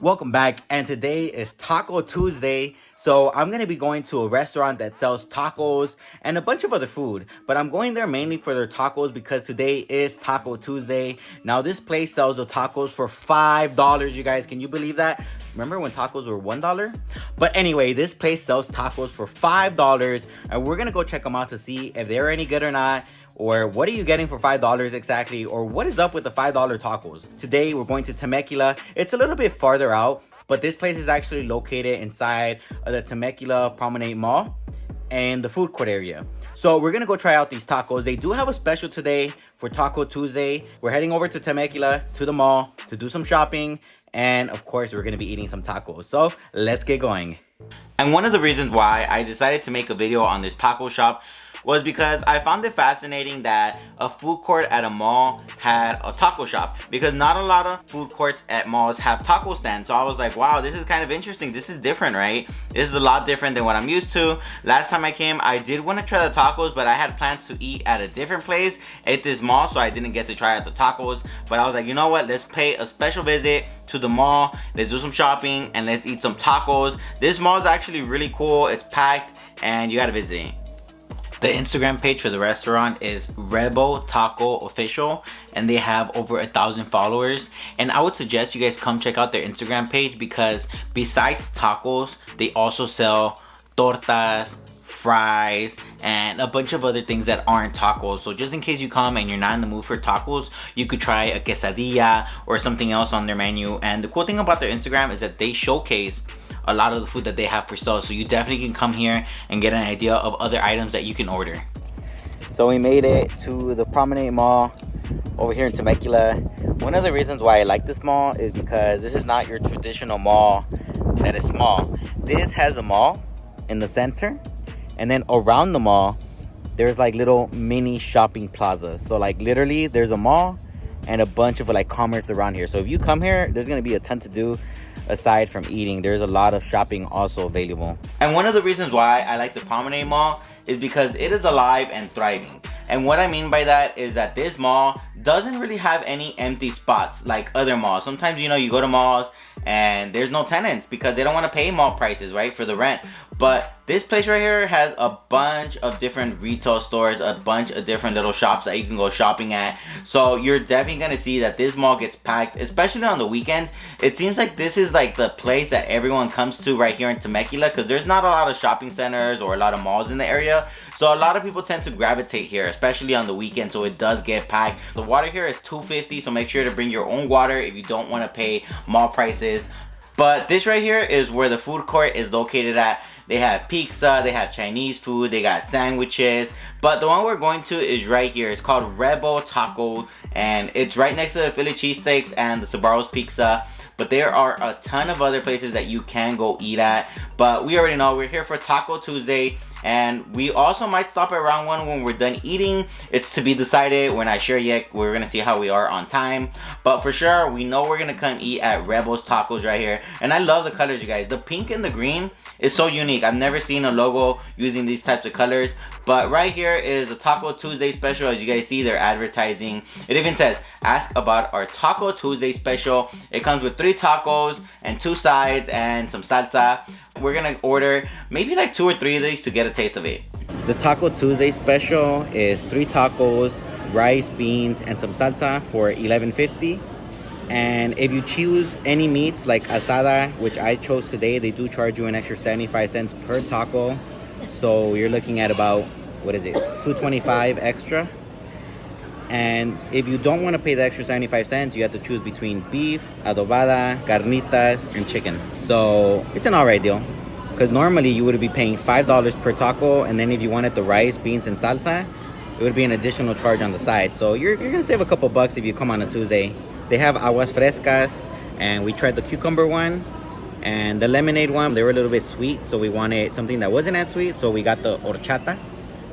Welcome back, and today is Taco Tuesday. So I'm gonna be going to a restaurant that sells tacos and a bunch of other food, but I'm going there mainly for their tacos because today is Taco Tuesday. Now this place sells the tacos for $5, you guys. Can you believe that? Remember when tacos were $1? But anyway, this place sells tacos for $5, and we're gonna go check them out to see if they're any good or not. Or what are you getting for $5 exactly? Or what is up with the $5 tacos? Today, we're going to Temecula. It's a little bit farther out, but this place is actually located inside of the Temecula Promenade Mall and the food court area. So we're gonna go try out these tacos. They do have a special today for Taco Tuesday. We're heading over to Temecula, to the mall, to do some shopping. And of course, we're gonna be eating some tacos. So let's get going. And one of the reasons why I decided to make a video on this taco shop was because I found it fascinating that a food court at a mall had a taco shop, because not a lot of food courts at malls have taco stands. So I was like, wow, this is kind of interesting. This is different, right? This is a lot different than what I'm used to. Last time I came, I did want to try the tacos, but I had plans to eat at a different place at this mall, so I didn't get to try out the tacos. But I was like, you know what? Let's pay a special visit to the mall. Let's do some shopping and let's eat some tacos. This mall is actually really cool. It's packed and you gotta visit it. The Instagram page for the restaurant is Rebo Taco Official, and they have over 1,000 followers. And I would suggest you guys come check out their Instagram page, because besides tacos, they also sell tortas, fries, and a bunch of other things that aren't tacos. So just in case you come and you're not in the mood for tacos, you could try a quesadilla or something else on their menu. And the cool thing about their Instagram is that they showcase a lot of the food that they have for sale, so you definitely can come here and get an idea of other items that you can order. So we made it to the Promenade Mall over here in Temecula. One of the reasons why I like this mall is because this is not your traditional mall that is small. This has a mall in the center, and then around the mall there's like little mini shopping plazas. So like literally there's a mall and a bunch of like commerce around here. So if you come here, there's gonna be a ton to do. Aside from eating, there's a lot of shopping also available. And one of the reasons why I like the Promenade Mall is because it is alive and thriving. And what I mean by that is that this mall doesn't really have any empty spots like other malls. Sometimes, you know, you go to malls and there's no tenants because they don't want to pay mall prices, right, for the rent. But this place right here has a bunch of different retail stores, a bunch of different little shops that you can go shopping at. So you're definitely gonna see that this mall gets packed, especially on the weekends. It seems like this is like the place that everyone comes to right here in Temecula, because there's not a lot of shopping centers or a lot of malls in the area. So a lot of people tend to gravitate here, especially on the weekend, so it does get packed. The water here is $2.50, so make sure to bring your own water if you don't want to pay mall prices. But this right here is where the food court is located at. They have pizza, they have Chinese food, they got sandwiches. But the one we're going to is right here. It's called Rebo Taco, and it's right next to the Philly cheesesteaks and the Sbarro's Pizza. But there are a ton of other places that you can go eat at. But we already know we're here for Taco Tuesday, and we also might stop at round one when we're done eating. It's to be decided. We're not sure yet. We're gonna see how we are on time. But for sure, we know we're gonna come eat at Rebo's Tacos right here. And I love the colors, you guys. The pink and the green is so unique. I've never seen a logo using these types of colors. But right here is the Taco Tuesday special. As you guys see, they're advertising. It even says, ask about our Taco Tuesday special. It comes with 3 tacos and 2 sides and some salsa. We're gonna order maybe like 2 or 3 of these to get a taste of it. The Taco Tuesday special is 3 tacos, rice, beans, and some salsa for $11.50. And if you choose any meats like asada, which I chose today, they do charge you an extra 75 cents per taco. So you're looking at about, what is it, $2.25 extra. And if you don't want to pay the extra 75 cents, you have to choose between beef, adobada, carnitas, and chicken. So it's an alright deal, because normally you would be paying $5 per taco, and then if you wanted the rice, beans, and salsa, it would be an additional charge on the side. So you're gonna save a couple bucks if you come on a Tuesday. They have aguas frescas, and we tried the cucumber one and the lemonade one. They were a little bit sweet, so we wanted something that wasn't that sweet, so we got the horchata,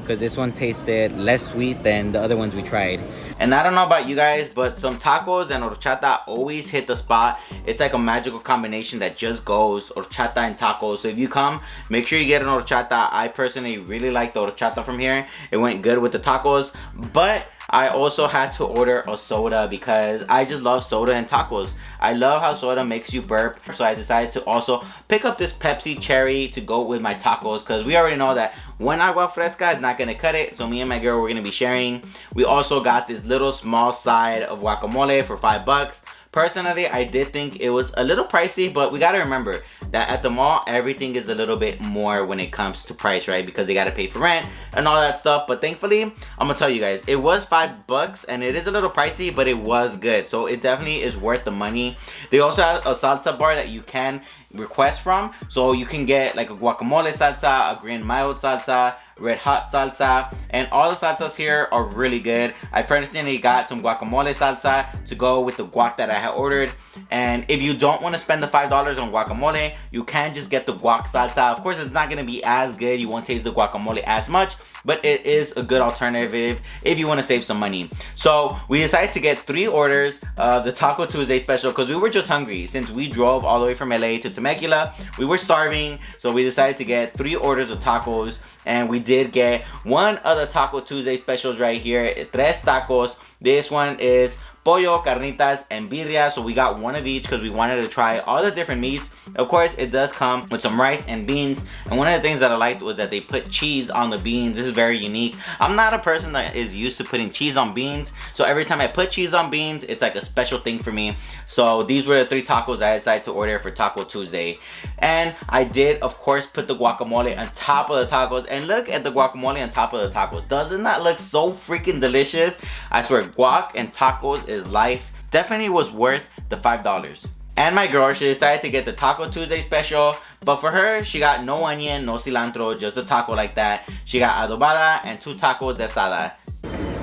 because this one tasted less sweet than the other ones we tried. And I don't know about you guys, but some tacos and horchata always hit the spot. It's like a magical combination that just goes, horchata and tacos. So if you come, make sure you get an horchata. I personally really like the horchata from here. It went good with the tacos, but I also had to order a soda because I just love soda and tacos. I love how soda makes you burp. So I decided to also pick up this Pepsi Cherry to go with my tacos, because we already know that one agua fresca is not gonna cut it. So me and my girl, we're gonna be sharing. We also got this little small side of guacamole for $5. Personally, I did think it was a little pricey, but we gotta remember that at the mall, everything is a little bit more when it comes to price, right? Because they gotta pay for rent and all that stuff. But thankfully, I'm gonna tell you guys, it was $5 and it is a little pricey, but it was good. So it definitely is worth the money. They also have a salsa bar that you can request from, so you can get like a guacamole salsa, a green mild salsa, red hot salsa, and all the salsas here are really good. I personally got some guacamole salsa to go with the guac that I had ordered. And if you don't want to spend the $5 on guacamole, you can just get the guac salsa. Of course, it's not going to be as good, you won't taste the guacamole as much, but it is a good alternative if you want to save some money. So we decided to get 3 orders of the Taco Tuesday special because we were just hungry. Since we drove all the way from LA to Temecula, we were starving, so we decided to get 3 orders of tacos. And we did get one of the Taco Tuesday specials right here, 3 tacos. This one is pollo, carnitas, and birria. So we got one of each because we wanted to try all the different meats. Of course, it does come with some rice and beans. And one of the things that I liked was that they put cheese on the beans. This is very unique. I'm not a person that is used to putting cheese on beans. So every time I put cheese on beans, it's like a special thing for me. So these were the 3 tacos I decided to order for Taco Tuesday. And I did, of course, put the guacamole on top of the tacos. And look at the guacamole on top of the tacos. Doesn't that look so freaking delicious? I swear, guac and tacos is life. Definitely was worth the $5. And my girl, she decided to get the Taco Tuesday special, but for her, she got no onion, no cilantro, just a taco like that. She got adobada and 2 tacos de asada.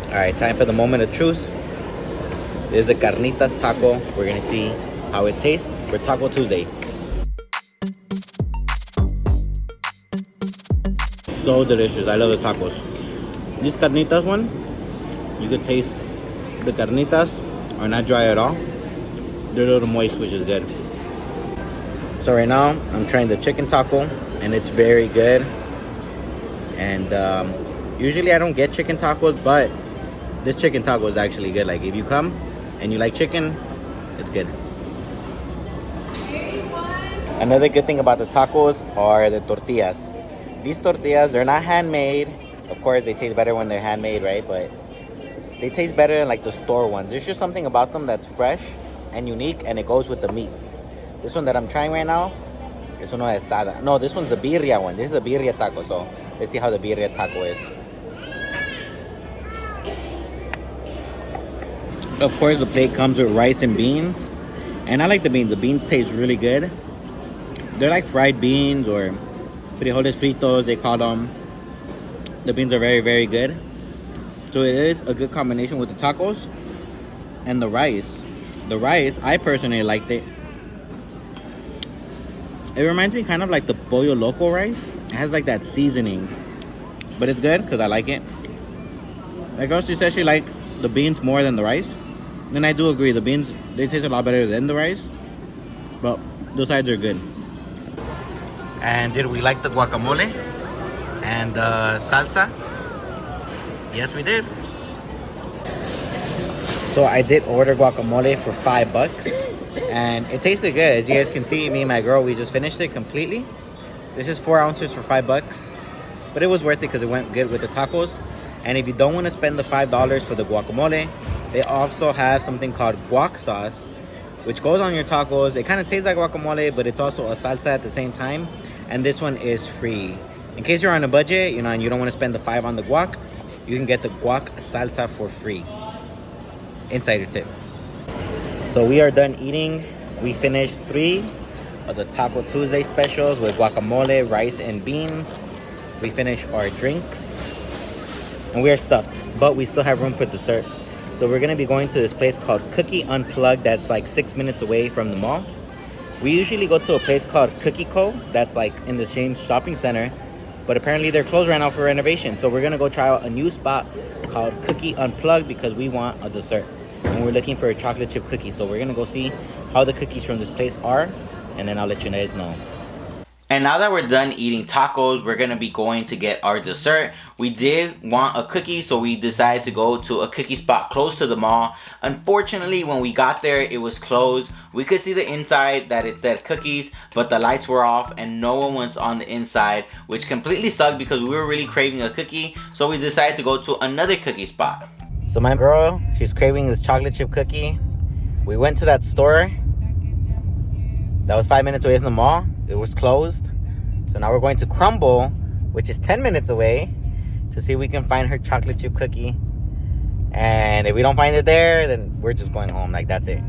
Alright, time for the moment of truth. This is a carnitas taco. We're gonna see how it tastes for Taco Tuesday. So delicious. I love the tacos. This carnitas one, you could taste the carnitas are not dry at all. They're a little moist, which is good. So right now, I'm trying the chicken taco, and it's very good. And usually I don't get chicken tacos, but this chicken taco is actually good. Like if you come and you like chicken, it's good. Another good thing about the tacos are the tortillas. These tortillas, they're not handmade. Of course, they taste better when they're handmade, right? But they taste better than like the store ones. There's just something about them that's fresh and unique, and it goes with the meat. This one that I'm trying right now, this one is asada. No, this one's a birria one. This is a birria taco, so let's see how the birria taco is. Of course, the plate comes with rice and beans, and I like the beans. The beans taste really good. They're like fried beans or frijoles fritos, they call them. The beans are very, very good. So it is a good combination with the tacos and the rice. The rice, I personally liked it. It reminds me kind of like the Pollo Loco rice. It has like that seasoning, but it's good because I like it. My girl, she said she liked the beans more than the rice. And I do agree, the beans, they taste a lot better than the rice, but those sides are good. And did we like the guacamole and the salsa? Yes, we did. So I did order guacamole for $5, and it tasted good. As you guys can see, me and my girl, we just finished it completely. This is 4 ounces for $5, but it was worth it because it went good with the tacos. And if you don't want to spend the $5 for the guacamole, they also have something called guac sauce, which goes on your tacos. It kind of tastes like guacamole, but it's also a salsa at the same time. And this one is free. In case you're on a budget, you know, and you don't want to spend the $5 on the guac, you can get the guac salsa for free. Insider tip. So we are done eating. We finished 3 of the Taco Tuesday specials with guacamole, rice, and beans. We finished our drinks, and we are stuffed, but we still have room for dessert. So we're gonna be going to this place called Cookie Unplugged that's like 6 minutes away from the mall. We usually go to a place called Cookie Co. that's like in the same shopping center, but apparently they're closed right now for renovation. So we're gonna go try out a new spot called Cookie Unplugged because we want a dessert. And we're looking for a chocolate chip cookie. So we're gonna go see how the cookies from this place are, and then I'll let you guys know. And now that we're done eating tacos, we're gonna be going to get our dessert. We did want a cookie, so we decided to go to a cookie spot close to the mall. Unfortunately, when we got there, it was closed. We could see the inside that it said cookies, but the lights were off and no one was on the inside, which completely sucked because we were really craving a cookie. So we decided to go to another cookie spot. So my girl, she's craving this chocolate chip cookie. We went to that store that was 5 minutes away from the mall. It was closed. So now we're going to Crumble, which is 10 minutes away, to see if we can find her chocolate chip cookie. And if we don't find it there, then we're just going home. Like, that's it.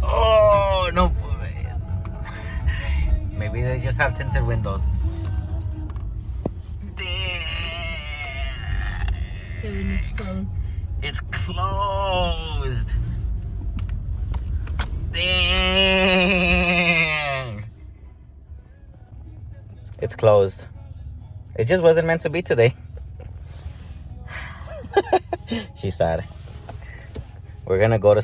Oh, no. Maybe they just have tinted windows. Kevin, it's closed. It's closed. Dang. It's closed. It just wasn't meant to be today. She's sad. We're gonna go to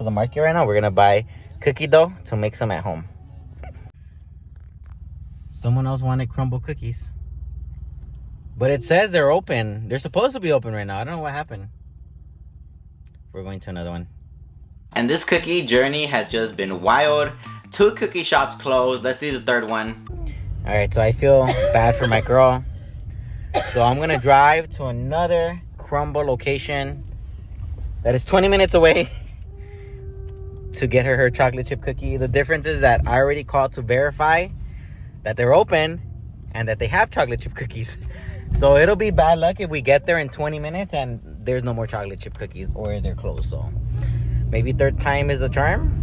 the market right now. We're gonna buy cookie dough to make some at home. Someone else wanted Crumble cookies, but it says they're open. They're supposed to be open right now. I don't know what happened. We're going to another one. And this cookie journey has just been wild. 2 cookie shops closed. Let's see the third one. All right, so I feel bad for my girl. So I'm gonna drive to another Crumble location that is 20 minutes away to get her chocolate chip cookie. The difference is that I already called to verify that they're open and that they have chocolate chip cookies. So it'll be bad luck if we get there in 20 minutes and there's no more chocolate chip cookies or they're closed. So maybe third time is the charm.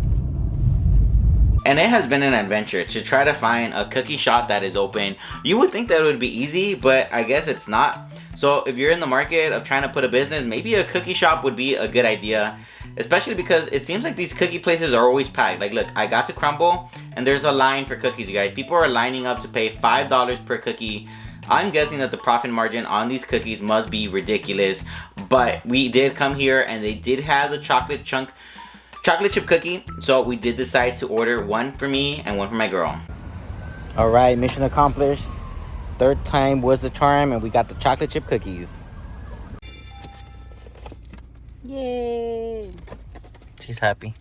And it has been an adventure to try to find a cookie shop that is open. You would think that it would be easy, but I guess it's not. So if you're in the market of trying to put a business, maybe a cookie shop would be a good idea. Especially because it seems like these cookie places are always packed. Like, look, I got to Crumble and there's a line for cookies, you guys. People are lining up to pay $5 per cookie. I'm guessing that the profit margin on these cookies must be ridiculous. But we did come here and they did have the chocolate chip cookie. So we did decide to order one for me and one for my girl. All right, mission accomplished. Third time was the charm and we got the chocolate chip cookies. Yay. She's happy.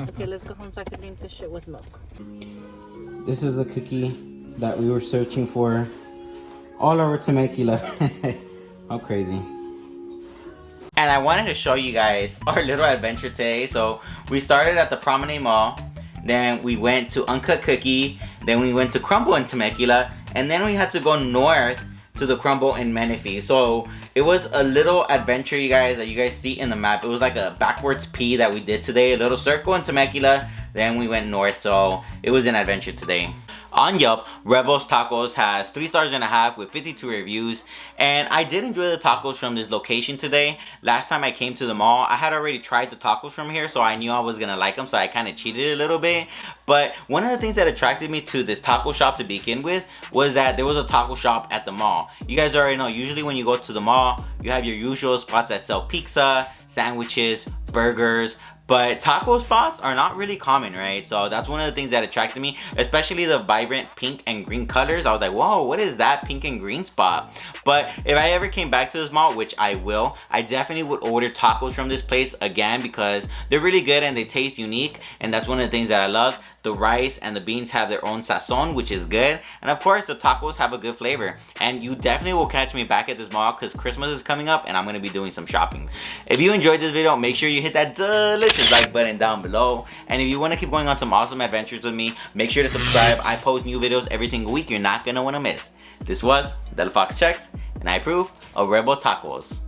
Okay, let's go home so I can drink this shit with milk. This is the cookie that we were searching for all over Temecula. How crazy. And I wanted to show you guys our little adventure today. So we started at the Promenade Mall. Then we went to Uncut Cookie. Then we went to Crumble in Temecula. And then we had to go north to the Crumble in Menifee. So it was a little adventure, you guys, that you guys see in the map. It was like a backwards P that we did today. A little circle in Temecula. Then we went north. So it was an adventure today. On Yelp, Rebel's Tacos has 3.5 stars with 52 reviews. And I did enjoy the tacos from this location today. Last time I came to the mall, I had already tried the tacos from here, so I knew I was gonna like them, so I kind of cheated a little bit. But one of the things that attracted me to this taco shop to begin with was that there was a taco shop at the mall. You guys already know, usually when you go to the mall, you have your usual spots that sell pizza, sandwiches, burgers, but taco spots are not really common, right? So that's one of the things that attracted me, especially the vibrant pink and green colors. I was like, whoa, what is that pink and green spot? But if I ever came back to this mall, which I will, I definitely would order tacos from this place again because they're really good and they taste unique. And that's one of the things that I love. The rice and the beans have their own sazon, which is good. And of course, the tacos have a good flavor. And you definitely will catch me back at this mall because Christmas is coming up and I'm going to be doing some shopping. If you enjoyed this video, make sure you hit that delicious like button down below. And if you want to keep going on some awesome adventures with me, make sure to subscribe. I post new videos every single week. You're not going to want to miss. This was Del Fox Checks, and I approve of Rebel Tacos.